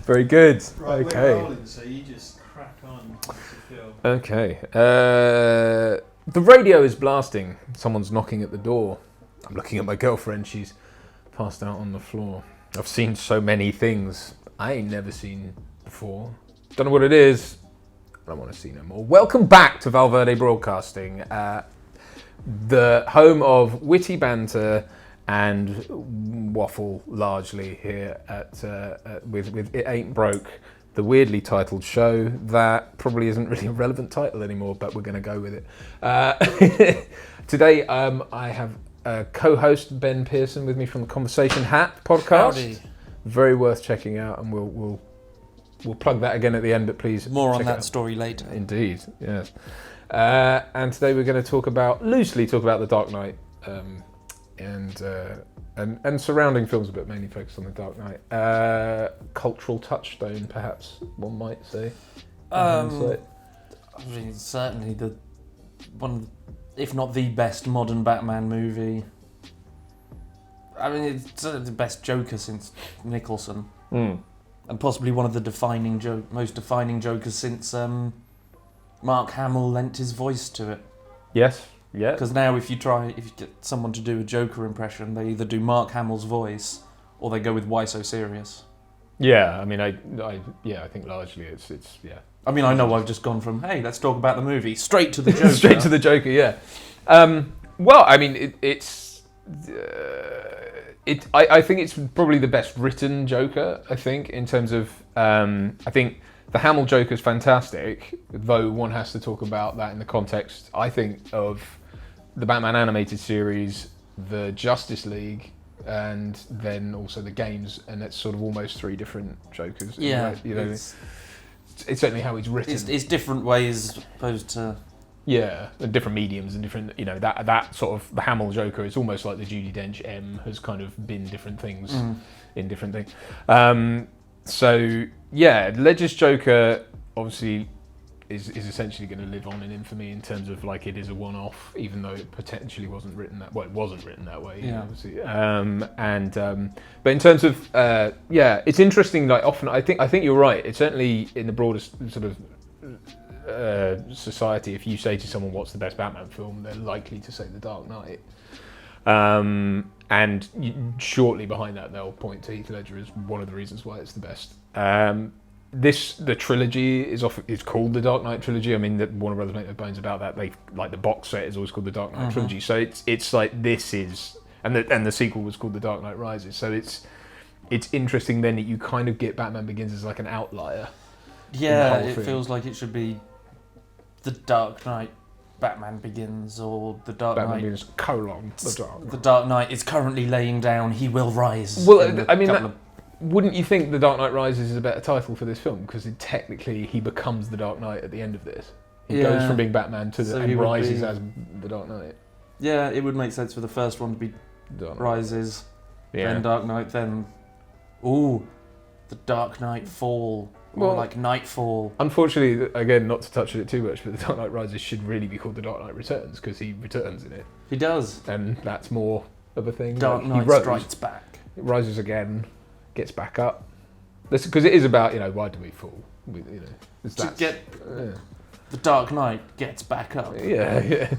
Very good. Right, Okay. we're rolling, so you just crack on. Okay. The radio is blasting. Someone's knocking at the door. I'm looking at my girlfriend. She's passed out on the floor. I've seen so many things I ain't never seen before. Don't know what it is. I don't want to see no more. Welcome back to Val Verde Broadcasting, the home of witty banter and waffle, largely here with It Ain't Broke, the weirdly titled show that probably isn't really a relevant title anymore, but we're going to go with it. Today, I have co-host Ben Pierson with me from the Conversation Hat podcast. Howdy. Very worth checking out, and we'll plug that again at the end, but please More on check that story later. Indeed, yes. And today we're going to loosely talk about The Dark Knight, and surrounding films, but mainly focused on The Dark Knight. Cultural touchstone, perhaps one might say. I mean, certainly one, if not the best modern Batman movie. I mean, it's the best Joker since Nicholson, and possibly one of the most defining Jokers since Mark Hamill lent his voice to it. Yes. Yeah. Because now, if you get someone to do a Joker impression, they either do Mark Hamill's voice or they go with "Why So Serious." Yeah. I mean, I think largely it's yeah. I mean, I know I've just gone from "Hey, let's talk about the movie" straight to the Joker. Straight to the Joker. Yeah. Well, I mean, I think it's probably the best written Joker. I think in terms of I think the Hamill Joker is fantastic, though one has to talk about that in the context, I think, of the Batman animated series, the Justice League, and then also the games, and it's sort of almost three different Jokers. Yeah, right? You know, it's certainly how he's written. It's different ways opposed to. Yeah, and different mediums and different, that sort of, the Hamill Joker is almost like the Judi Dench M has kind of been different things in different things. So, yeah, Ledger's Joker obviously is essentially going to live on in infamy in terms of, like, it is a one-off, even though it potentially wasn't written that way. Well, it wasn't written that way, yeah. Obviously. But in terms of, it's interesting, like, often, I think you're right. It's certainly in the broadest sort of society, if you say to someone what's the best Batman film, they're likely to say The Dark Knight, and shortly behind that they'll point to Heath Ledger as one of the reasons why it's the best. The trilogy is called the Dark Knight trilogy. I mean, Warner Brothers make no bones about that. They, like, the box set is always called the Dark Knight trilogy, so it's like this is, and the sequel was called the Dark Knight Rises, so it's interesting then that you kind of get Batman Begins as like an outlier. Yeah, it feels like it should be The Dark Knight, Batman Begins, or The Dark Batman Knight... Begins, The Dark Knight. The Dark Knight is currently laying down, he will rise. Well, I mean, wouldn't you think The Dark Knight Rises is a better title for this film? Because technically he becomes The Dark Knight at the end of this. He goes from being Batman to and rises as The Dark Knight. Yeah, it would make sense for the first one to be Rises, then Dark Knight, then... Ooh, The Dark Knight Fall... Or like Nightfall. Unfortunately, again, not to touch on it too much, but The Dark Knight Rises should really be called The Dark Knight Returns, because he returns in it. He does. And that's more of a thing. Dark Like, Knight strikes back. It rises again, gets back up. Because it is about, why do we fall? The Dark Knight gets back up. Yeah.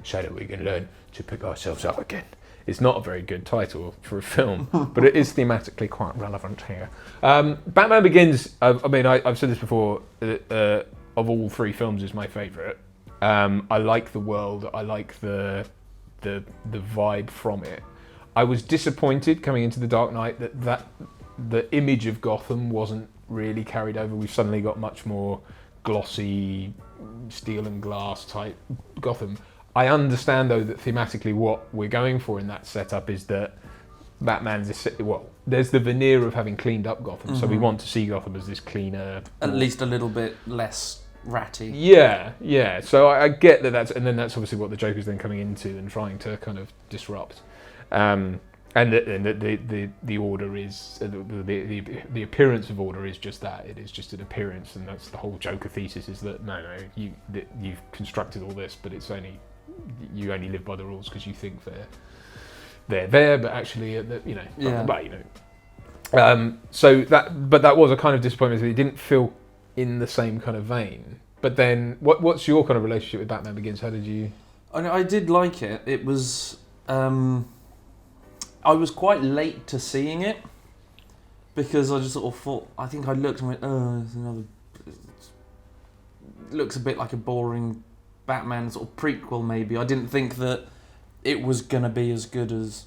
So that we can learn to pick ourselves up again. It's not a very good title for a film, but it is thematically quite relevant here. Batman Begins, I've said this before, of all three films is my favourite. I like the world, I like the vibe from it. I was disappointed coming into The Dark Knight that the image of Gotham wasn't really carried over. We've suddenly got much more glossy, steel and glass type Gotham. I understand, though, that thematically what we're going for in that setup is that Batman's... there's the veneer of having cleaned up Gotham, so we want to see Gotham as this cleaner... At least a little bit less ratty. Yeah. So I get that and then that's obviously what the Joker's then coming into and trying to kind of disrupt. And the order is... The appearance of order is just that. It is just an appearance, and that's the whole Joker thesis, is that, you've constructed all this, but it's only... You only live by the rules because you think they're there, but actually, But that was a kind of disappointment. That it didn't feel in the same kind of vein. But then, what's your kind of relationship with Batman Begins? How did you? I did like it. It was. I was quite late to seeing it because I just sort of thought. I think I looked and went, "Oh, it's another." It looks a bit like a boring Batman sort of prequel. Maybe I didn't think that it was gonna be as good as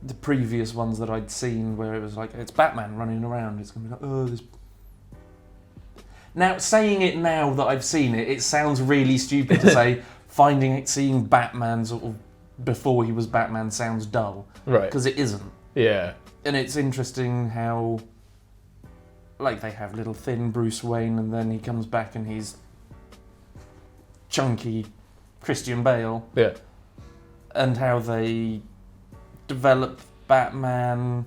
the previous ones that I'd seen, where it was like it's Batman running around. It's gonna be like, oh, this. Now saying it now that I've seen it, it sounds really stupid to say. Seeing Batman sort of before he was Batman sounds dull, Right? Because it isn't. Yeah. And it's interesting how, like, they have little thin Bruce Wayne, and then he comes back and he's chunky Christian Bale. Yeah. And how they develop Batman.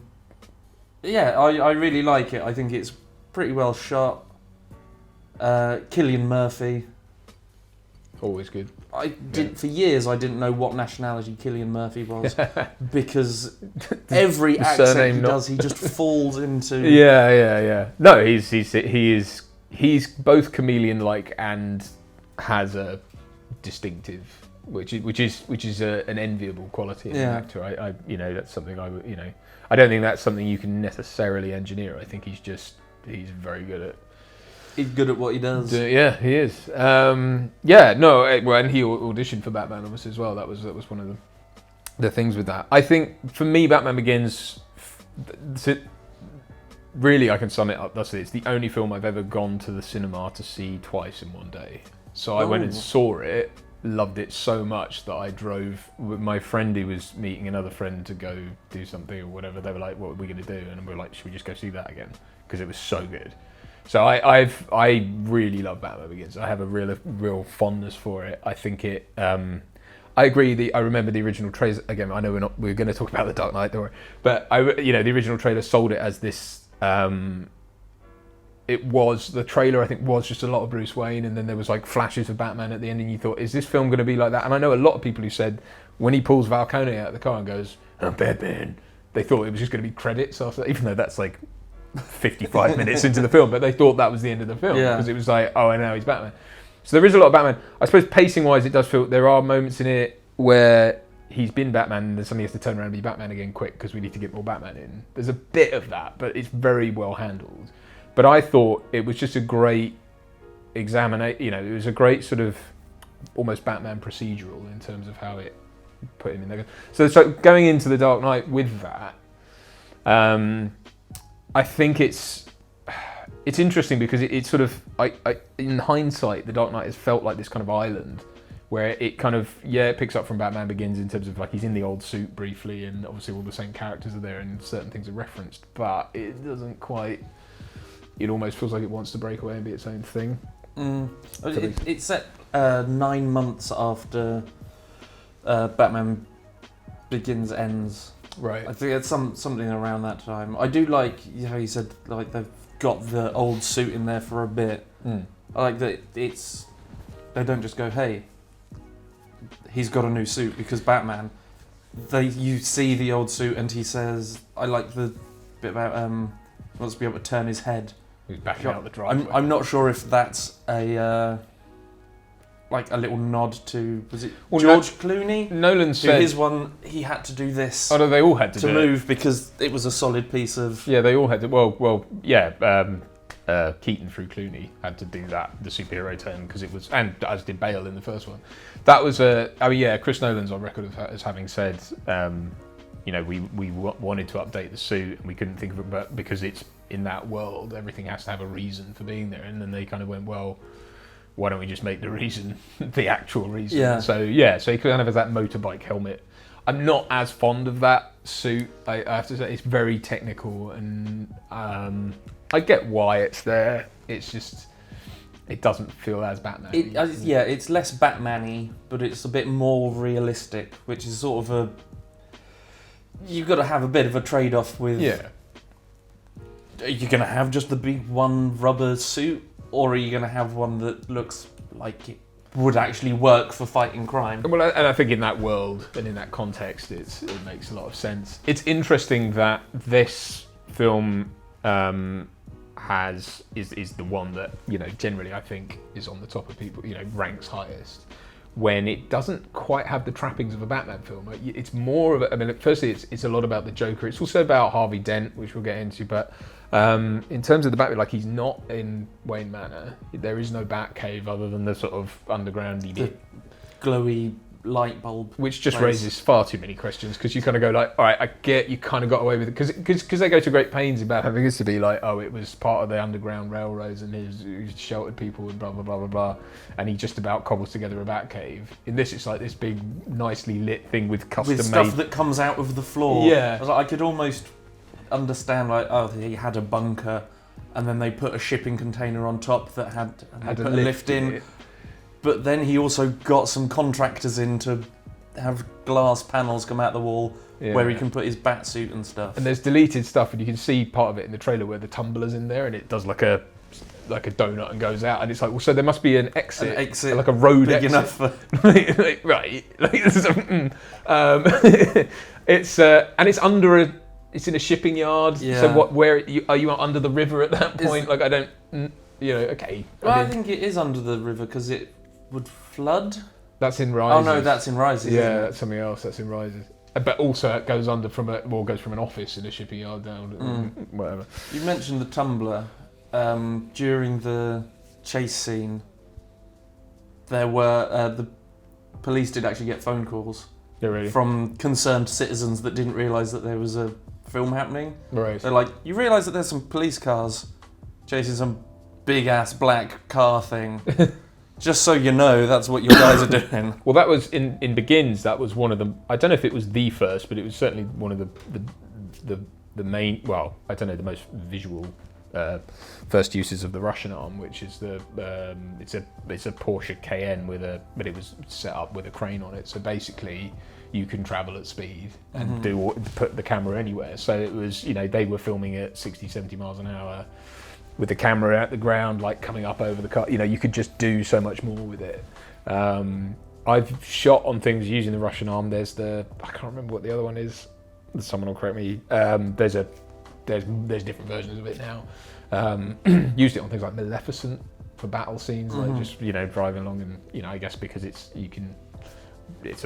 Yeah, I really like it. I think it's pretty well shot. Cillian Murphy. Always good. For years I didn't know what nationality Cillian Murphy was because every accent he does, he just falls into. Yeah. No, he's both chameleon-like and has a distinctive, which is an enviable quality in an actor. I that's something I don't think that's something you can necessarily engineer. I think he's very good at. He's good at what he does. Yeah, he is. And he auditioned for Batman obviously as well. That was one of the things with that. I think for me, Batman Begins. Really, I can sum it up. It's the only film I've ever gone to the cinema to see twice in one day. So I went and saw it, loved it so much that I drove with my friend who was meeting another friend to go do something or whatever. They were like, "What are we going to do?" And we were like, "Should we just go see that again?" Because it was so good. So I really love Batman Begins. I have a real fondness for it. I think it. I agree. I remember the original trailer again. I know we're going to talk about the Dark Knight, don't worry. But the original trailer sold it as this. The trailer I think was just a lot of Bruce Wayne, and then there was like flashes of Batman at the end, and you thought, is this film going to be like that? And I know a lot of people who said when he pulls Falcone out of the car and goes, "I'm Batman," they thought it was just going to be credits after that, even though that's like 55 minutes into the film, but they thought that was the end of the film because it was like, oh, and now he's Batman. So there is a lot of Batman. I suppose pacing wise, it does feel there are moments in it where he's been Batman and then suddenly has to turn around and be Batman again quick because we need to get more Batman in. There's a bit of that, but it's very well handled. But I thought it was just a great examination. It was a great sort of almost Batman procedural in terms of how it put him in there. So going into the Dark Knight with that, I think it's interesting because it's sort of in hindsight, the Dark Knight has felt like this kind of island where it kind of it picks up from Batman Begins in terms of like he's in the old suit briefly, and obviously all the same characters are there and certain things are referenced, but it doesn't quite. It almost feels like it wants to break away and be its own thing. It's set 9 months after Batman Begins ends. Right. I think it's something around that time. I do like how you said like they've got the old suit in there for a bit. I like that they don't just go, hey, he's got a new suit because Batman. You see the old suit and he says, I like the bit about wants to be able to turn his head. He's backing out the driveway. I'm not sure if that's a little nod to George Clooney. Nolan said his one he had to do this. Oh no, they all had to move because it was a solid piece of. Yeah, they all had to. Keaton through Clooney had to do that, the superhero turn, because it was, and as did Bale in the first one. That was Chris Nolan's on record as having said, we wanted to update the suit and we couldn't think of it, but because it's in that world, everything has to have a reason for being there. And then they kind of went, well, why don't we just make the reason the actual reason? Yeah. So he kind of has that motorbike helmet. I'm not as fond of that suit. I have to say it's very technical, and I get why it's there. It's just it doesn't feel as Batman. It's less Batman-y, but it's a bit more realistic, which is sort of you've got to have a bit of a trade-off with. Yeah. Are you going to have just the big one rubber suit, or are you going to have one that looks like it would actually work for fighting crime? Well, and I think in that world and in that context, it makes a lot of sense. It's interesting that this film is the one that, you know, generally I think is on the top of people, you know, ranks highest, when it doesn't quite have the trappings of a Batman film. It's more of a, I mean, firstly it's a lot about the Joker. It's also about Harvey Dent, which we'll get into, but in terms of the Batman, like, he's not in Wayne Manor. There is no Batcave other than the sort of undergroundy bit, glowy light bulb, which just place. raises far too many questions, because you kind of go like, all right, I get you kind of got away with it, because they go to great pains about having this to be like, oh, it was part of the underground railroads and he sheltered people and blah blah blah blah blah, and he just about cobbles together a Batcave. In this, it's like this big, nicely lit thing with custom with stuff made that comes out of the floor. Yeah, I was like, I could almost understand, like, oh, he had a bunker, and then they put a shipping container on top that had put a lift in. it. But then he also got some contractors in to have glass panels come out the wall where he can put his bat suit and stuff. And there's deleted stuff, and you can see part of it in the trailer where the tumbler's in there, and it does like a donut and goes out, and it's like, well, so there must be an exit like a road big exit. enough for... right? Like, this is it's and it's under a. It's in a shipping yard. Yeah. So what? Where are you under the river at that point? Like, I don't. You know. Okay. Well, I think it is under the river because it would flood. That's in Rises. Oh no, that's in Rises. Yeah, isn't it? that's something else. That's in Rises. But also it goes under from goes from an office in a shipping yard down. Whatever. You mentioned the tumbler. During the chase scene, there were the police did actually get phone calls from concerned citizens that didn't realise that there was a film happening. Right. They're like, you realise that there's some police cars chasing some big ass black car thing. Just so you know, that's what your guys are doing. Well, that was in Begins. That was one of them. I don't know if it was the first, but it was certainly one of the main. Well, I don't know, the most visual first uses of the Russian arm, which is it's a Porsche Cayenne but it was set up with a crane on it. So basically, you can travel at speed and put the camera anywhere. So it was, you know, they were filming at 60, 70 miles an hour. With the camera at the ground, like coming up over the car, you know, you could just do so much more with it. I've shot on things using the Russian arm. There's I can't remember what the other one is. Someone will correct me. There's different versions of it now. Used it on things like Maleficent for battle scenes, like just, you know, driving along, and, you know, I guess because it's a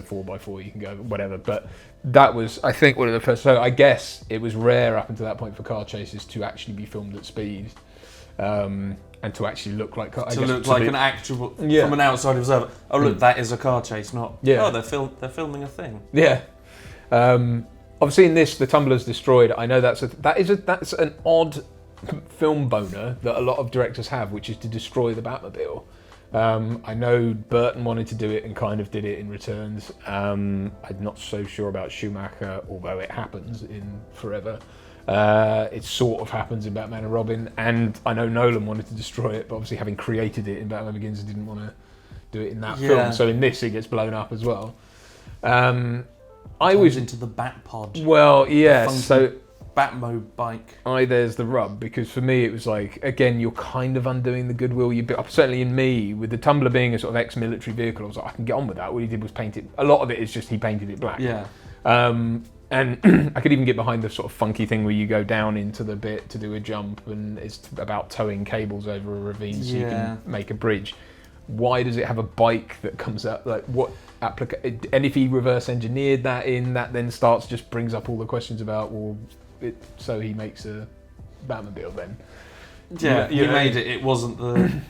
4x4, you can go whatever. But that was, I think, one of the first. So I guess it was rare up until that point for car chases to actually be filmed at speed. And to actually look like an actual from an outside observer. Oh look, that is a car chase, not oh they're filming a thing. Yeah. Obviously in this, the tumbler's destroyed. I know that's an odd film boner that a lot of directors have, which is to destroy the Batmobile. I know Burton wanted to do it and kind of did it in Returns. I'm not so sure about Schumacher, although it happens in Forever. It sort of happens in Batman and Robin, and I know Nolan wanted to destroy it, but obviously having created it in Batman Begins, didn't want to do it in that film. So in this, it gets blown up as well. I was into the Bat Pod. Well, yeah. So Batmo bike. There's the rub, because for me it was like, again, you're kind of undoing the goodwill you built. Certainly in me, with the Tumbler being a sort of ex-military vehicle, I was like, I can get on with that. All he did was paint it. A lot of it is just he painted it black. Yeah. And I could even get behind the sort of funky thing where you go down into the bit to do a jump, and it's about towing cables over a ravine so you can make a bridge. Why does it have a bike that comes out? Like, what and if he reverse engineered that in, that then just brings up all the questions about, well, so he makes a Batmobile then. Yeah, he made it. It wasn't the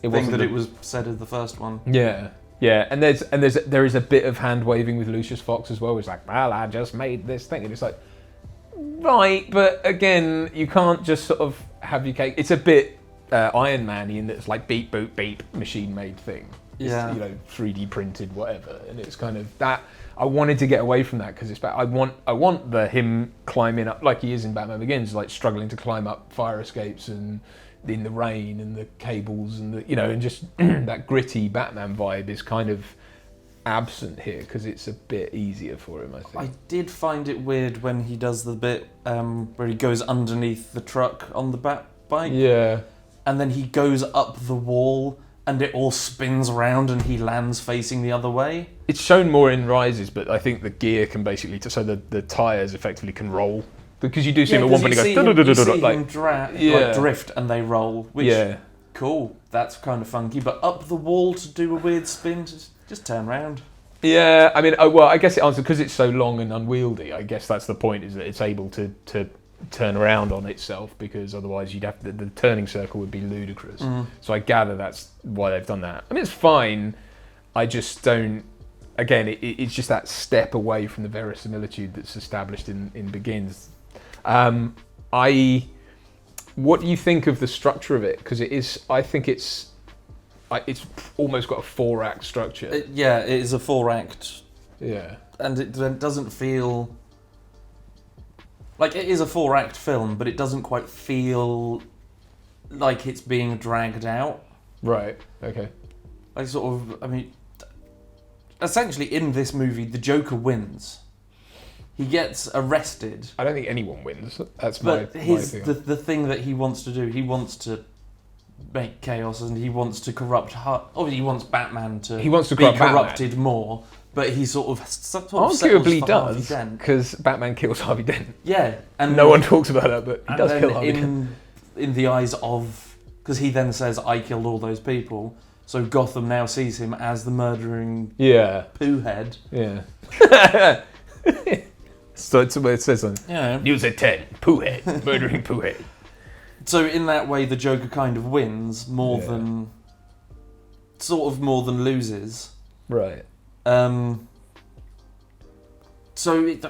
it was said as the first one. Yeah. Yeah, and there is a bit of hand waving with Lucius Fox as well. It's like, well, I just made this thing, and it's like, right, but again, you can't just sort of have your cake. It's a bit Iron Man-y in that it's like beep boop beep machine made thing. It's, you know, 3D printed whatever, and it's kind of that. I wanted to get away from that because it's I want him climbing up like he is in Batman Begins, like struggling to climb up fire escapes and in the rain and the cables and the, you know, and just that gritty Batman vibe is kind of absent here because it's a bit easier for him, I think. I did find it weird when he does the bit where he goes underneath the truck on the Bat bike. Yeah. And then he goes up the wall and it all spins around and he lands facing the other way. It's shown more in Rises, but I think the gear can basically, so the tyres effectively can roll Because you do see him at one 'cause point, you he see goes, him- you see him like, like drift and they roll, which yeah. cool, that's kind of funky. But up the wall to do a weird spin, just turn round. Yeah, I mean, well, I guess it answers because it's so long and unwieldy. I guess that's the point, is that it's able to turn around on itself, because otherwise you'd have the turning circle would be ludicrous. So I gather that's why they've done that. I mean, it's fine. I just don't. Again, it's just that step away from the verisimilitude that's established in Begins. What do you think of the structure of it? Because I think it's almost got a 4-act structure. It is a 4-act. Yeah. And it doesn't feel... Like, it is a 4-act film, but it doesn't quite feel like it's being dragged out. Right, okay. Like, sort of, I mean... Essentially, in this movie, the Joker wins. He gets arrested. I don't think anyone wins. That's but my thing. The thing that he wants to do, he wants to make chaos, and he wants to corrupt... Obviously, he wants Batman to be corrupted more, but he sort of arguably does, because Batman kills Harvey Dent. Yeah. And no one talks about that, but he does kill Harvey Dent. In the eyes of... Because he then says, I killed all those people, so Gotham now sees him as the murdering poo head. Yeah. So it's what it says on News at 10, poo head, murdering poo head. So in that way, the Joker kind of wins more than loses. Right. So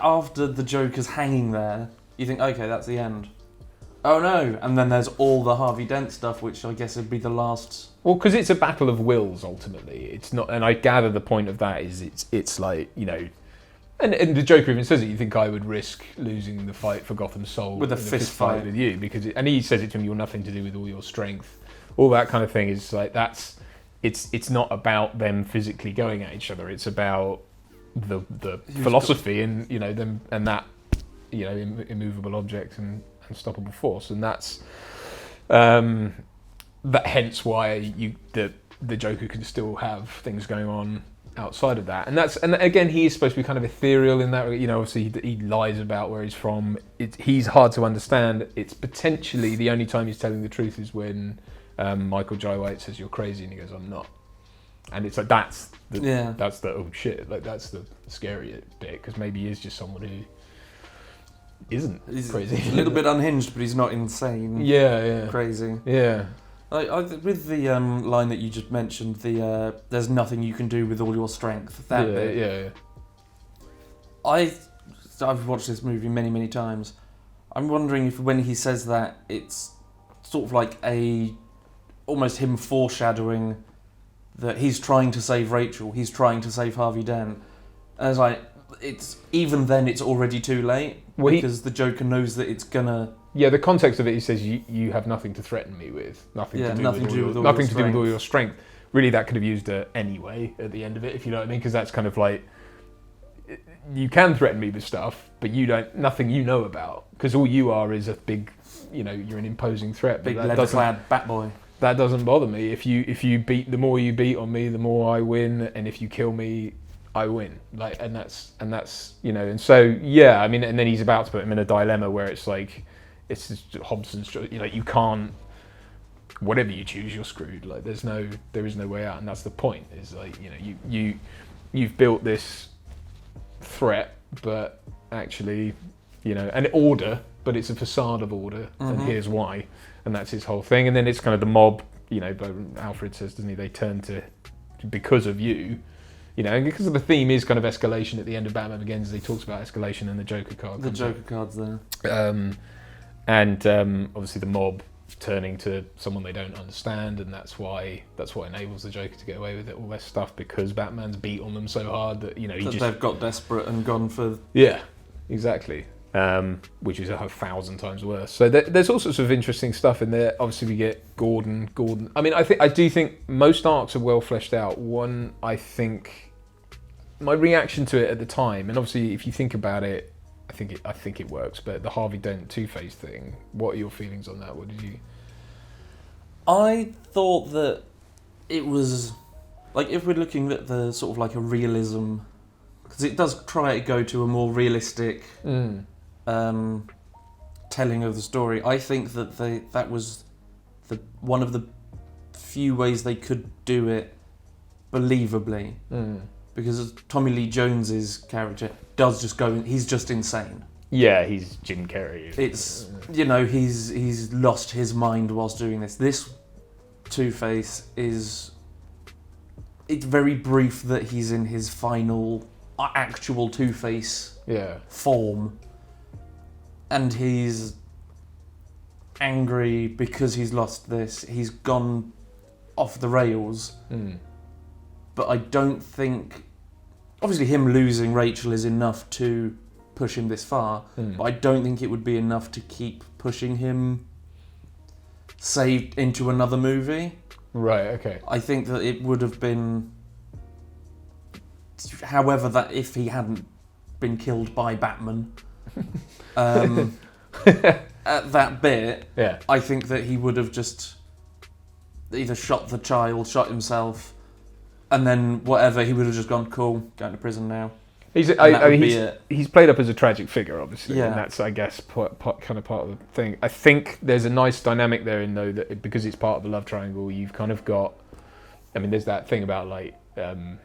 after the Joker's hanging there, you think, okay, that's the end. Oh no! And then there's all the Harvey Dent stuff, which I guess would be the last. Well, because it's a battle of wills ultimately. It's not, and I gather the point of that is it's like, you know. And the Joker even says it. You think I would risk losing the fight for Gotham's soul with a fist fight with you? Because and he says it to him. You're nothing to do with all your strength. All that kind of thing is like that's. It's not about them physically going at each other. It's about the philosophy and them and that immovable object and unstoppable force, and that's that. Hence why the Joker can still have things going on outside of that, and again he is supposed to be kind of ethereal in that. Obviously he lies about where he's from. He's hard to understand. It's potentially the only time he's telling the truth is when Michael Jai White says you're crazy, and he goes I'm not. And it's like that's the oh shit, like that's the scary bit, because maybe he is just someone who he's crazy. He's a little bit unhinged, but he's not insane. Yeah. Crazy. Yeah. With the line that you just mentioned, there's nothing you can do with all your strength. That bit. Yeah. I've watched this movie many, many times. I'm wondering if when he says that, it's sort of like almost him foreshadowing that he's trying to save Rachel, he's trying to save Harvey Dent. And it's like, even then it's already too late, because the Joker knows that it's gonna... Yeah, the context of it, he says, you have nothing to threaten me with. Nothing to do with all your strength. Really, that could have used anyway at the end of it, if you know what I mean, because that's kind of like, you can threaten me with stuff, but nothing you know about, because all you are is a big, you're an imposing threat. Big leather-clad bat boy. That doesn't bother me. If you beat, the more you beat on me, the more I win, and if you kill me, I win. Like, and that's and so yeah. I mean, and then he's about to put him in a dilemma where it's like, it's just Hobson's. You can't. Whatever you choose, you're screwed. Like, there is no way out, and that's the point. Is like, you've built this threat, but actually, an order, but it's a facade of order, and here's why. And that's his whole thing. And then it's kind of the mob, but Alfred says, doesn't he, they turn to because of you, and because of the theme is kind of escalation at the end of Batman Begins, he talks about escalation and the Joker card. The Joker card's there. And obviously the mob turning to someone they don't understand, and that's what enables the Joker to get away with it, all this stuff, because Batman's beat on them so hard that, they've got desperate and gone for... Yeah, exactly. Which is 1,000 times worse. So there's all sorts of interesting stuff in there. Obviously, we get Gordon. I mean, I do think most arcs are well fleshed out. One, I think, my reaction to it at the time, and obviously, if you think about it, I think it works. But the Harvey Dent Two-Face thing, what are your feelings on that? What did you? I thought that it was like, if we're looking at the sort of like a realism, because it does try to go to a more realistic. telling of the story. I think that was one of the few ways they could do it believably, because Tommy Lee Jones's character does just go. He's just insane. Yeah, he's Jim Carrey. It's he's lost his mind whilst doing this. This Two-Face it's very brief that he's in his final actual Two-Face form, and he's angry because he's lost this. He's gone off the rails. But I don't think, obviously him losing Rachel is enough to push him this far, but I don't think it would be enough to keep pushing him, say, into another movie. Right, okay. I think that it would have been, however, that if he hadn't been killed by Batman at that bit, I think that he would have just either shot the child, shot himself, and then whatever, he would have just gone, cool, going to prison now. He's played up as a tragic figure, obviously, and that's, I guess, kind of part of the thing. I think there's a nice dynamic there in, though, that because it's part of the love triangle, you've kind of got, I mean, there's that thing about, like, and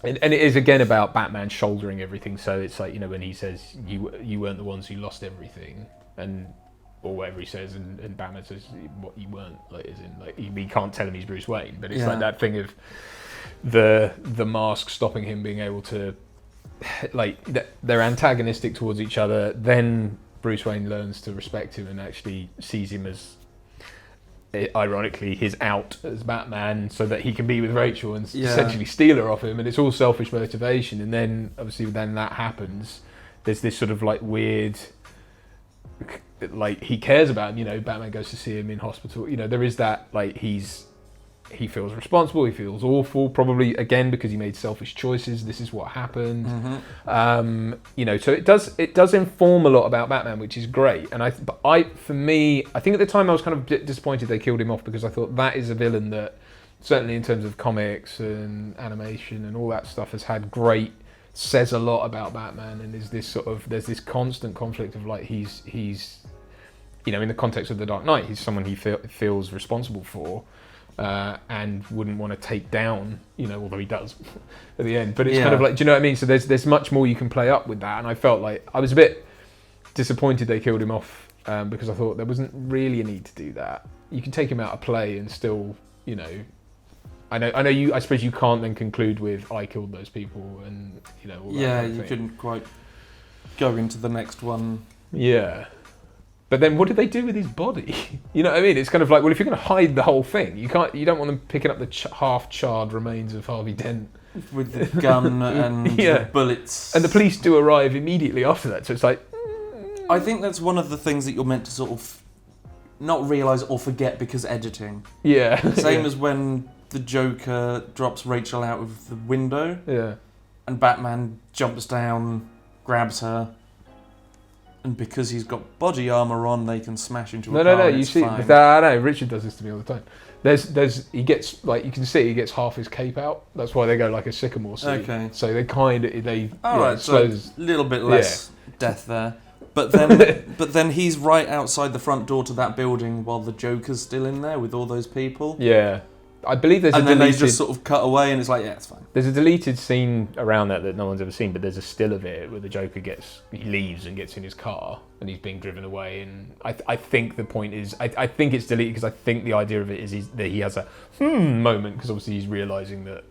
it is, again, about Batman shouldering everything, so it's like, when he says, you weren't the ones who lost everything, or whatever he says, and Batman says, what you weren't, like, as in, like, he can't tell him he's Bruce Wayne, but it's like that thing of the mask stopping him being able to, like, they're antagonistic towards each other, then Bruce Wayne learns to respect him and actually sees him as, ironically, his out as Batman, so that he can be with Rachel and essentially steal her off him, and it's all selfish motivation. And then, obviously, then that happens, there's this sort of, like, weird, like, he cares about him, Batman goes to see him in hospital, there is that, like, he feels responsible, he feels awful, probably again because he made selfish choices, this is what happened. So it does inform a lot about Batman, which is great. And for me, I think at the time I was kind of disappointed they killed him off, because I thought that is a villain that, certainly in terms of comics and animation and all that stuff, says a lot about Batman, and is this sort of, there's this constant conflict of, like, he's in the context of The Dark Knight, he's someone he feels responsible for, and wouldn't want to take down, although he does at the end. But it's kind of like, do you know what I mean? So there's much more you can play up with that, and I felt like I was a bit disappointed they killed him off, because I thought there wasn't really a need to do that. You can take him out of play and still, I know you. I suppose you can't then conclude with I killed those people, and all that kind of you thing. couldn't quite go into the next one. Yeah. But then what did they do with his body? You know what I mean? It's kind of like, well, if you're going to hide the whole thing, you don't want them picking up the half-charred remains of Harvey Dent. With the gun and the bullets. And the police do arrive immediately after that, so it's like... I think that's one of the things that you're meant to sort of not realise or forget because editing. Yeah. Same as when the Joker drops Rachel out of the window. Yeah. And Batman jumps down, grabs her, and because he's got body armour on, they can smash into a car. No, you see, no, Richard does this to me all the time. He gets, like, you can see he gets half his cape out. That's why they go like a sycamore seed. Okay. So they kind of, Alright, so a little bit less death there. But then he's right outside the front door to that building while the Joker's still in there with all those people. Yeah. I believe there's and then they just sort of cut away and it's like, yeah, it's fine. There's a deleted scene around that no one's ever seen, but there's a still of it where the Joker he leaves and gets in his car and he's being driven away. And I think the point is, I think it's deleted because I think the idea of it is that he has a moment, because obviously he's realising that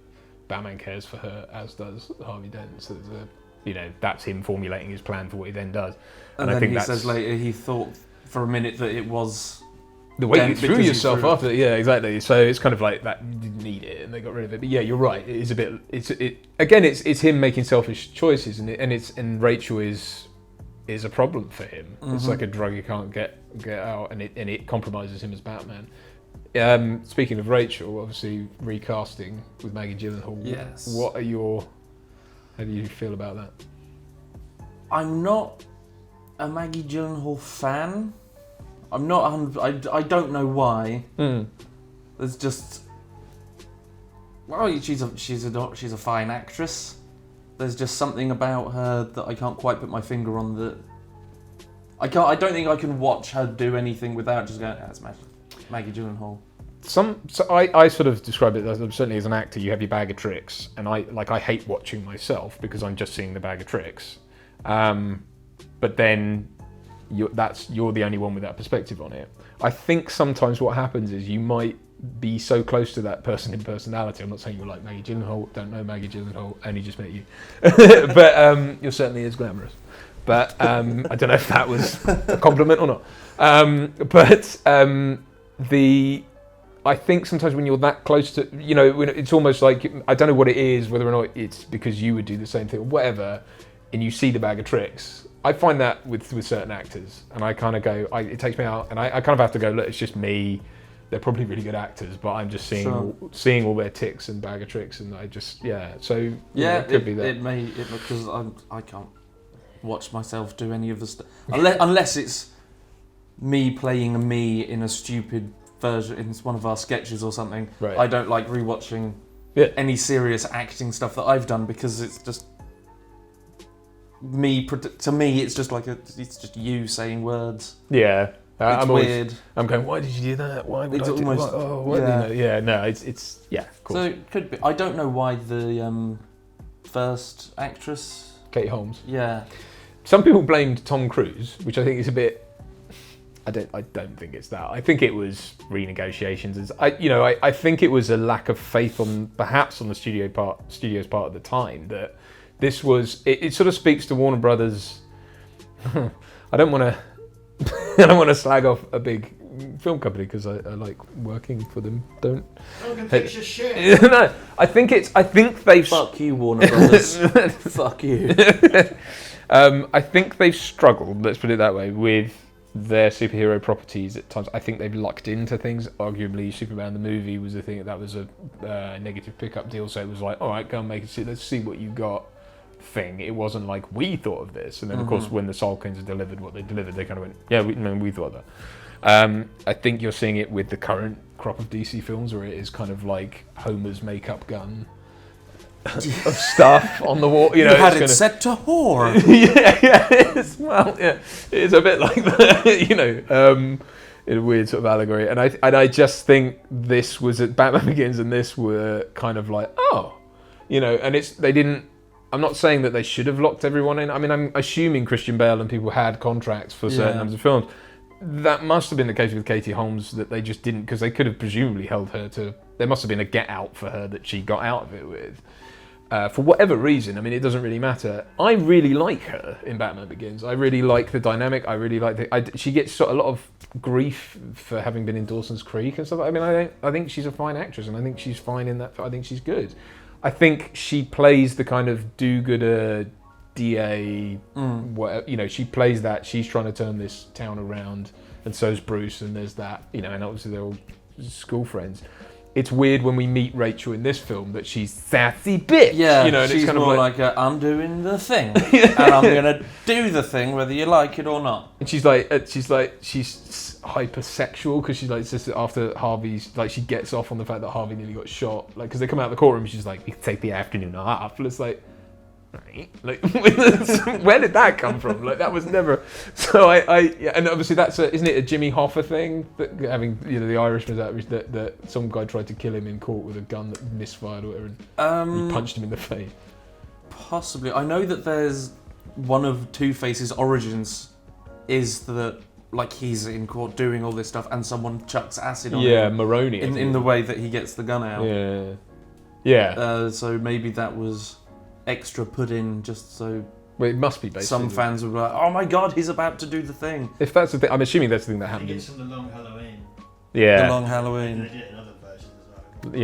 Batman cares for her, as does Harvey Dent. So that's him formulating his plan for what he then does. And then I think he says later he thought for a minute that it was the way you threw yourself after. Yeah, exactly. So it's kind of like that, you didn't need it and they got rid of it. But yeah, you're right. It is a bit. It's him making selfish choices, and Rachel is a problem for him. Mm-hmm. It's like a drug he can't get out, and it compromises him as Batman. Speaking of Rachel, obviously recasting with Maggie Gyllenhaal. Yes. How do you feel about that? I'm not a Maggie Gyllenhaal fan. I'm not. I don't know why. There's just. Well, she's a fine actress. There's just something about her that I can't quite put my finger on that I can't. I don't think I can watch her do anything without just going, "That's Maggie Gyllenhaal." So I sort of describe it as, certainly as an actor, you have your bag of tricks, and I hate watching myself because I'm just seeing the bag of tricks. But then you're the only one with that perspective on it. I think sometimes what happens is you might be so close to that person in personality. I'm not saying you're like Maggie Gyllenhaal, don't know Maggie Gyllenhaal, only just met you. But you're certainly as glamorous. But I don't know if that was a compliment or not. I think sometimes when you're that close to, when it's almost like, I don't know what it is, whether or not it's because you would do the same thing or whatever, and you see the bag of tricks. I find that with certain actors, and I kind of go, it takes me out, and I kind of have to go, look, it's just me. They're probably really good actors, but I'm just seeing all their ticks and bag of tricks, and I just, So it could be that. It may, because I can't watch myself do any of the stuff unless it's me playing me in a stupid version in one of our sketches or something. Right. I don't like rewatching any serious acting stuff that I've done because it's just me. To me, it's just it's just you saying words. Yeah, it's weird. I'm going, why did you do that? Why would I do that? Oh, what? Yeah. No, it's of course. So it could be. I don't know why the first actress, Katie Holmes. Yeah. Some people blamed Tom Cruise, which I think is a bit. I don't think it's that. I think it was renegotiations. I think it was a lack of faith perhaps on the studio's part at the time that this was. It sort of speaks to Warner Brothers. I don't want to slag off a big film company because I like working for them. Don't. Duncan thinks you're shit. No, I think they've. Fuck you, Warner Brothers. Fuck you. I think they've struggled. Let's put it that way with their superhero properties at times. I think they've lucked into things. Arguably, Superman the movie was a thing that was a negative pickup deal. So it was like, all right, go and make it. Let's see what you got. Thing. It wasn't like we thought of this, and then of course when the Salkinds delivered what they delivered, they kind of went, yeah, we thought of that. I think you're seeing it with the current crop of DC films, where it is kind of like Homer's makeup gun of stuff on the wall. You had it set to whore. It's a bit like that, in a weird sort of allegory. And I just think this was at Batman Begins, and this were kind of like, and they didn't. I'm not saying that they should have locked everyone in. I mean, I'm assuming Christian Bale and people had contracts for certain numbers of films. That must have been the case with Katie Holmes, that they just didn't, because they could have presumably held her to. There must have been a get out for her that she got out of it with. For whatever reason, I mean, it doesn't really matter. I really like her in Batman Begins. I really like the dynamic. I really like she gets a lot of grief for having been in Dawson's Creek and stuff. I mean, I think she's a fine actress, and I think she's fine in that. I think she's good. I think she plays the kind of do-gooder DA. She plays that. She's trying to turn this town around, and so's Bruce. And there's that, and obviously they're all school friends. It's weird when we meet Rachel in this film that she's sassy bitch. Yeah, and she's it's kind more of like I'm doing the thing, and I'm gonna do the thing whether you like it or not. And she's hypersexual because she's like, just after Harvey's, like, she gets off on the fact that Harvey nearly got shot, like, because they come out of the courtroom and she's like, you can take the afternoon off. And it's like, right, like, where did that come from? Like, that was never. So and obviously that's isn't it a Jimmy Hoffa thing, that having the Irishman that some guy tried to kill him in court with a gun that misfired or whatever, and he punched him in the face. Possibly, I know that there's one of Two-Face's origins is that, like, he's in court doing all this stuff and someone chucks acid on him. Yeah, Maroney. In the way that he gets the gun out. Yeah. Yeah. So maybe that was extra put in just so... Well, it must be basically. Some fans would be like, oh my god, he's about to do the thing. If that's the thing, I'm assuming that's the thing that happened. He gets from the Long Halloween. Yeah. The Long Halloween. They did it in other versions as well.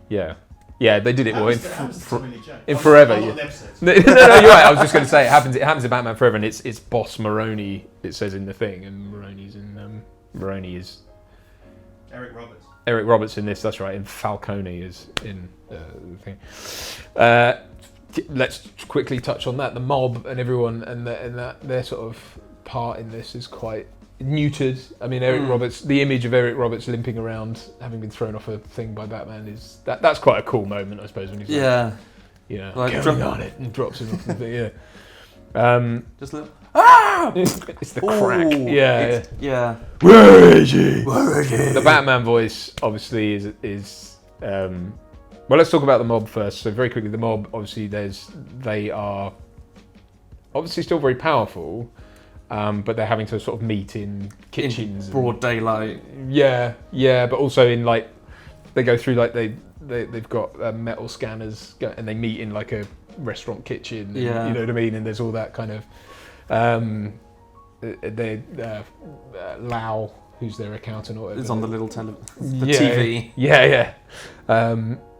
Yeah. Yeah, they did it in Forever. Yeah. No, you're right. I was just going to say it happens in Batman Forever, and it's Boss Maroney. It says in the thing, and Maroney is Eric Roberts. Eric Roberts in this. That's right. And Falcone is in the thing. Let's quickly touch on that. The mob and everyone and their sort of part in this is quite neutered. I mean, Eric Roberts, the image of Eric Roberts limping around, having been thrown off a thing by Batman, is that's quite a cool moment, I suppose, when he's like going on it and drops him off the thing. Yeah. Just look. It's the crack. Yeah. Yeah. Where is he? The Batman voice obviously is well, let's talk about the mob first. So very quickly, the mob obviously they are obviously still very powerful, but they're having to sort of meet in kitchens, broad daylight. Yeah, but also in like they go through like they've got metal scanners and they meet in like a restaurant kitchen. And, Yeah, you know what I mean. And there's all that kind of Lau, who's their accountant or whatever. It's on the little TV. Yeah.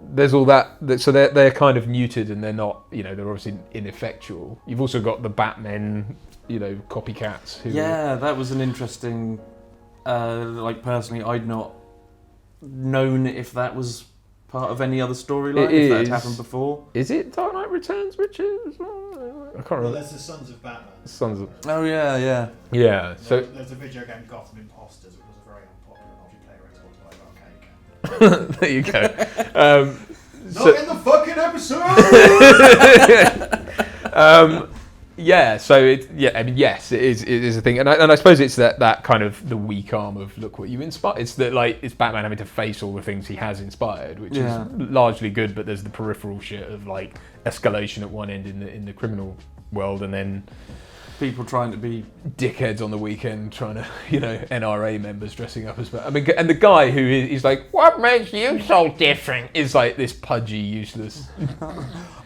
There's all that. So they're kind of muted and they're not. You know, they're obviously ineffectual. You've also got the Batmen. You know, copycats. That was an interesting. Like personally, I'd not known if that was part of any other storyline. If that had happened before. Is it Dark Knight Returns, Richard? I can't remember. Well, there's the Sons of Batman. Sons of. Oh yeah. Yeah. So there's a video game Gotham Imposters, which was a very unpopular multiplayer Xbox Live Arcade game. there you go. Not in the fucking episode. Yeah, so I mean, yes, it is a thing, and I suppose it's that kind of the weak arm of look what you inspired. It's that like it's Batman having to face all the things he has inspired, which is largely good, but there's the peripheral shit of like escalation at one end in the criminal world, and then people trying to be dickheads on the weekend, trying to NRA members dressing up as Batman. I mean, and the guy who he's like, what makes you so different? Is like this pudgy, useless.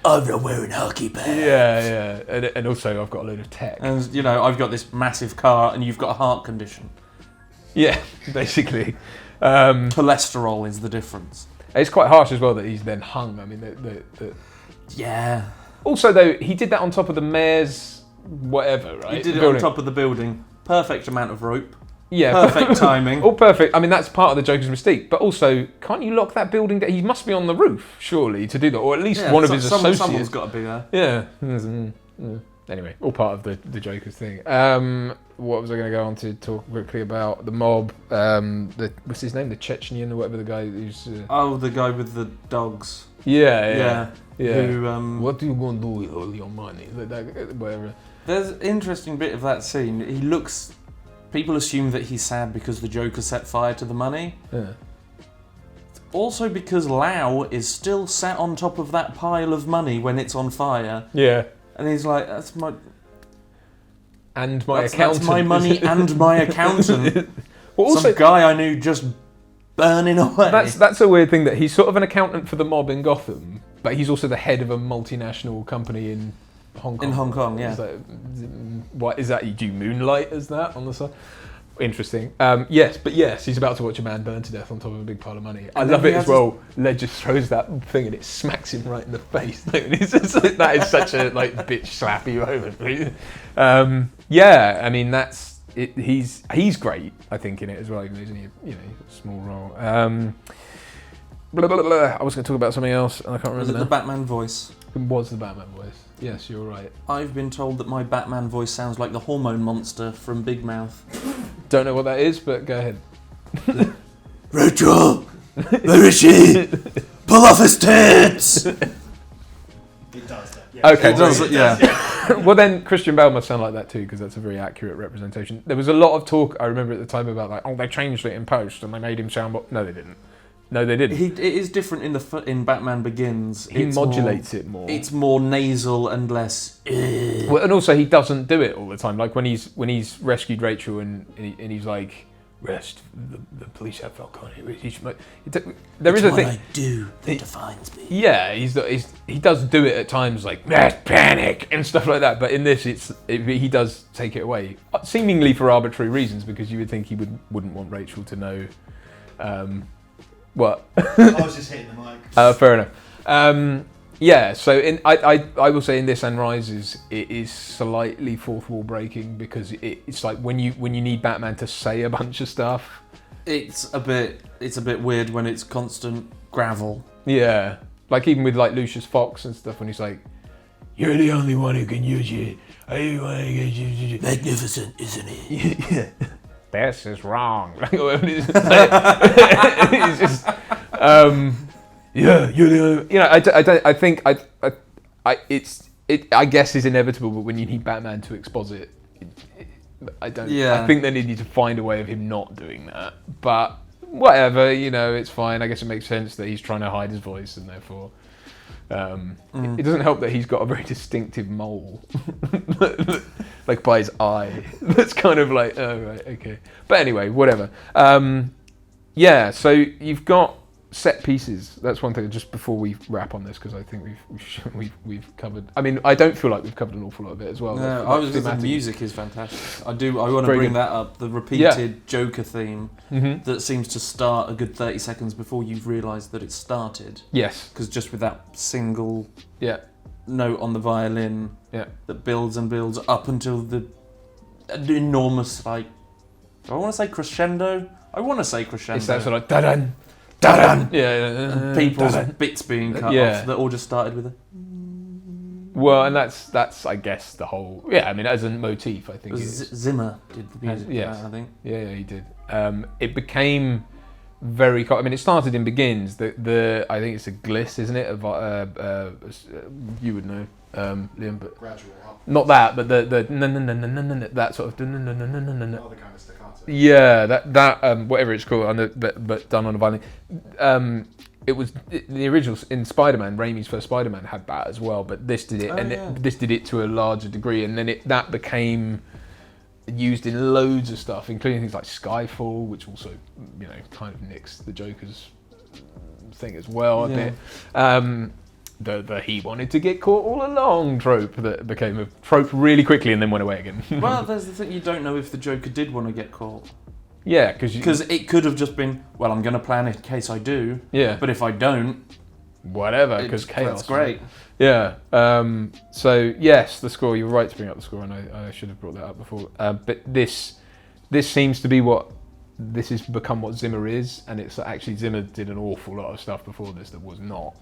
I'm not wearing hockey pants. Yeah, and also I've got a load of tech. And I've got this massive car, and you've got a heart condition. Yeah, basically. Cholesterol is the difference. It's quite harsh as well that he's then hung. I mean, yeah. Also, though, he did that on top of the mayor's whatever, right? He did it on top of the building. Perfect amount of rope. Yeah, perfect timing. All perfect. I mean, that's part of the Joker's mystique. But also, can't you lock that building down? He must be on the roof, surely, to do that, or at least one of his associates. Someone's got to be there. Yeah. Anyway, all part of the Joker's thing. What was I going to go on to talk quickly about? The mob. What's his name? The Chechnyan or whatever the guy who's. The guy with the dogs. Yeah. Who? What do you going to do with all your money? Whatever. There's an interesting bit of that scene. He looks. People assume that he's sad because the Joker set fire to the money. Yeah. Also because Lau is still sat on top of that pile of money when it's on fire. Yeah. And he's like, that's my accountant. That's my money and my accountant. Well, also, some guy I knew just burning away. That's a weird thing that he's sort of an accountant for the mob in Gotham, but he's also the head of a multinational company in Hong Kong. In Hong Kong, yeah. What is that? Do you moonlight as that on the side? Interesting. Yes, he's about to watch a man burn to death on top of a big pile of money. I love it as well. Led just throws that thing and it smacks him right in the face. That is such a bitch slappy moment. I mean that's it. He's great, I think, in it as well. Even though he's only a small role. I was going to talk about something else and I can't remember. Was it the Batman voice? It was the Batman voice. Yes, you're right. I've been told that my Batman voice sounds like the hormone monster from Big Mouth. Don't know what that is, but go ahead. Rachel! Where is she? Pull off his tits! It does that. Yeah. Okay, it does, yeah. Well then, Christian Bale must sound like that too, because that's a very accurate representation. There was a lot of talk, I remember at the time, about they changed it in post and they made him sound... No, they didn't. It is different in Batman Begins. He modulates it more. It's more nasal and less. Well, and also he doesn't do it all the time. Like when he's rescued Rachel and he's like, "Rest, the police have Falcone." There is a thing. What I do that defines me. Yeah, he does do it at times, like mass panic and stuff like that. But in this, he does take it away, seemingly for arbitrary reasons, because you would think he wouldn't want Rachel to know. What? I was just hitting the mic. Fair enough. So I will say in this and Rises, it is slightly fourth wall breaking because it's like when you need Batman to say a bunch of stuff. It's a bit weird when it's constant gravel. Yeah, like even with like Lucius Fox and stuff when he's like, "You're the only one who can use it. Magnificent, isn't he?" Yeah. This is wrong. It's just, you're the. I guess is inevitable, but when you need Batman to exposit I don't. Yeah. I think they needed to find a way of him not doing that. But whatever, it's fine. I guess it makes sense that he's trying to hide his voice, and therefore, it doesn't help that he's got a very distinctive mole, like by his eye. That's kind of like, oh right, okay. But anyway, whatever. Yeah. So you've got set pieces. That's one thing. Just before we wrap on this, because I think we've covered. I mean, I don't feel like we've covered an awful lot of it as well. No, I was going to say the music is fantastic. I want to bring that up. The repeated Joker theme that seems to start a good 30 seconds before you've realised that it started. Yes. Because just with that single note on the violin that builds and builds up until the enormous, like, do I want to say crescendo? I want to say crescendo. It's that sort of da-dun. Da-dun! And people's bits being cut off that all just started with a... Well, and that's I guess the whole... Yeah, I mean, as a motif, I think Zimmer did the music for that, I think. Yeah, he did. It became very... I mean, it started in Begins. I think it's a gliss, isn't it? You would know, Liam, but... Gradual up. Not that, but the that sort of... Other kind of staccato. Yeah, that whatever it's called, but done on a violin. It was the original in Spider-Man. Raimi's first Spider-Man had that as well, but this did it, this did it to a larger degree, and then that became used in loads of stuff, including things like Skyfall, which also kind of nicks the Joker's thing as well a bit. The he wanted to get caught all along trope that became a trope really quickly and then went away again. Well, there's the thing, you don't know if the Joker did want to get caught. Yeah, because it could have just been, well, I'm going to plan it in case I do. Yeah. But if I don't, whatever, because chaos. That's great. Yeah. So yes, the score. You're right to bring up the score, and I should have brought that up before. But this seems to be this has become what Zimmer is, and it's actually Zimmer did an awful lot of stuff before this that was not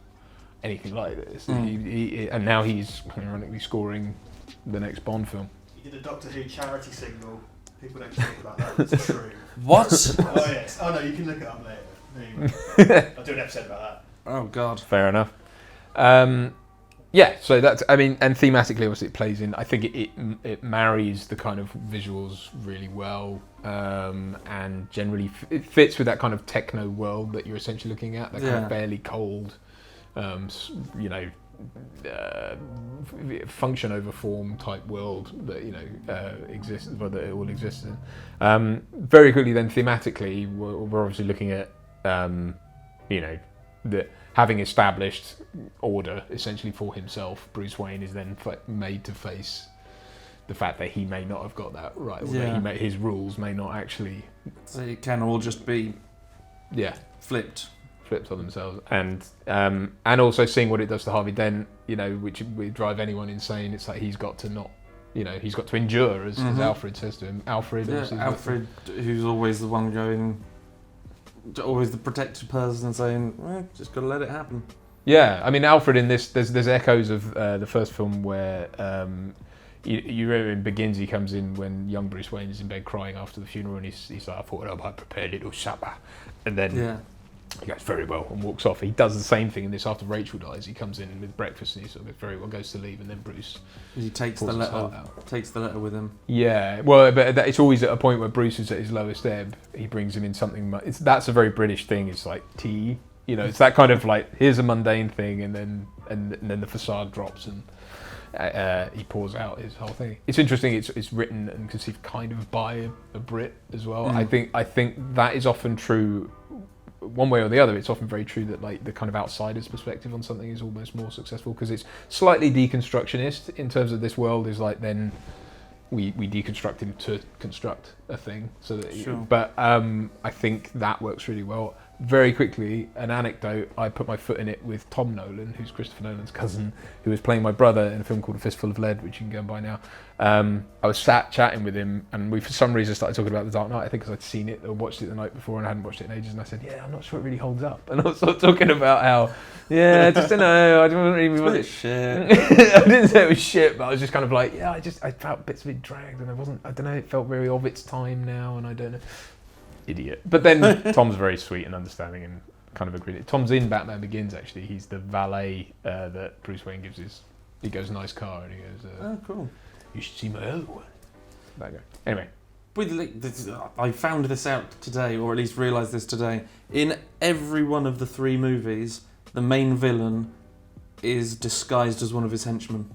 anything like this. And now he's ironically scoring the next Bond film. He did a Doctor Who charity signal. People don't talk about that. It's true. What? Oh yes. Oh no, you can look it up later. I'll do an episode about that. Oh God. Fair enough. Yeah. So that's. I mean, and thematically, obviously, it plays in. I think it marries the kind of visuals really well, and generally it fits with that kind of techno world that you're essentially looking at. That kind of fairly cold. Function over form type world that exists, but that it all exists in. Very quickly, then thematically, we're obviously looking at the having established order essentially for himself. Bruce Wayne is then made to face the fact that he may not have got that right, or that his rules may not actually. So it can all just be flipped on themselves, and also seeing what it does to Harvey Dent, which would drive anyone insane. It's like he's got to not, he's got to endure, as Alfred says to him. Alfred, who's always the one going, always the protected person, saying, just gotta let it happen. Yeah, I mean, Alfred in this, there's echoes of the first film where you remember in Begins, he comes in when young Bruce Wayne is in bed crying after the funeral, and he's like, I thought I prepared a little supper, and then. He goes very well and walks off. He does the same thing in this after Rachel dies. He comes in with breakfast and he sort of very well goes to leave, and then Bruce takes the letter with him. Yeah, well, but it's always at a point where Bruce is at his lowest ebb. He brings him in something. That's a very British thing. It's like tea. It's that kind of like here's a mundane thing, and then the facade drops and he pours out his whole thing. It's interesting. It's written and conceived kind of by a Brit as well. I think that is often true. One way or the other, it's often very true that like the kind of outsider's perspective on something is almost more successful because it's slightly deconstructionist in terms of this world is like then we deconstruct him to construct a thing. So that, but I think that works really well. Very quickly, an anecdote, I put my foot in it with Tom Nolan, who's Christopher Nolan's cousin, who was playing my brother in a film called A Fistful of Lead, which you can go and buy now. I was sat chatting with him, and we for some reason started talking about The Dark Knight, I think because I'd seen it or watched it the night before and I hadn't watched it in ages, and I said, yeah, I'm not sure it really holds up. And I was sort of talking about how, I just don't know, I don't really want it. Shit. I didn't say it was shit, but I was just kind of like, I felt bits of it dragged, and I don't know, it felt very of its time now, and I don't know. Idiot. But then Tom's very sweet and understanding and kind of agreed. Tom's in Batman Begins, actually. He's the valet that Bruce Wayne gives he goes, nice car, and he goes, oh, cool. You should see my old one. that guy. Anyway. I found this out today, or at least realised this today. In every one of the 3 movies, the main villain is disguised as one of his henchmen.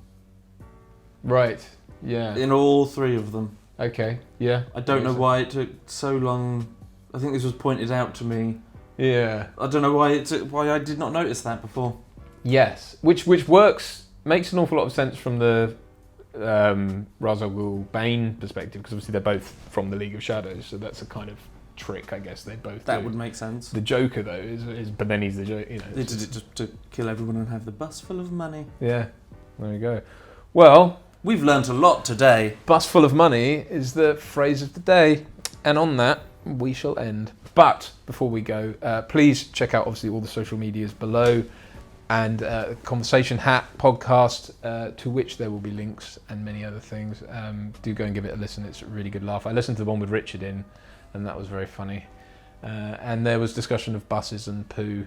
Right. Yeah. In all 3 of them. Okay. Yeah. I don't know why it took so long. I think this was pointed out to me. Yeah. I don't know why I did not notice that before. Yes. Which works, makes an awful lot of sense from the Ra's al Ghul Bane perspective, because obviously they're both from the League of Shadows, so that's a kind of trick, I guess they both That do. would make sense. The Joker though is but then he's the Joker, you know. They did it just to kill everyone and have the bus full of money. Yeah, there you go. Well, we've learnt a lot today. Bus full of money is the phrase of the day, and on that we shall end. But before we go, please check out obviously all the social medias below. And Conversation Hat podcast, to which there will be links and many other things. Do go and give it a listen. It's a really good laugh. I listened to the one with Richard in, and that was very funny. And there was discussion of buses and poo.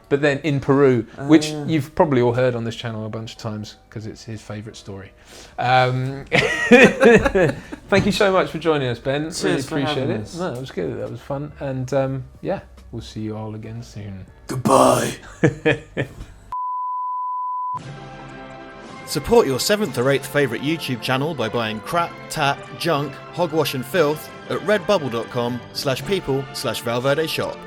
But then in Peru, which you've probably all heard on this channel a bunch of times, because it's his favourite story. Thank you so much for joining us, Ben. Cheers, really for appreciate having it. us. No, it was good. That was fun. And yeah, we'll see you all again soon. Goodbye. Support your 7th or 8th favourite YouTube channel by buying crap, tat, junk, hogwash and filth at redbubble.com/people/Val Verde Shop.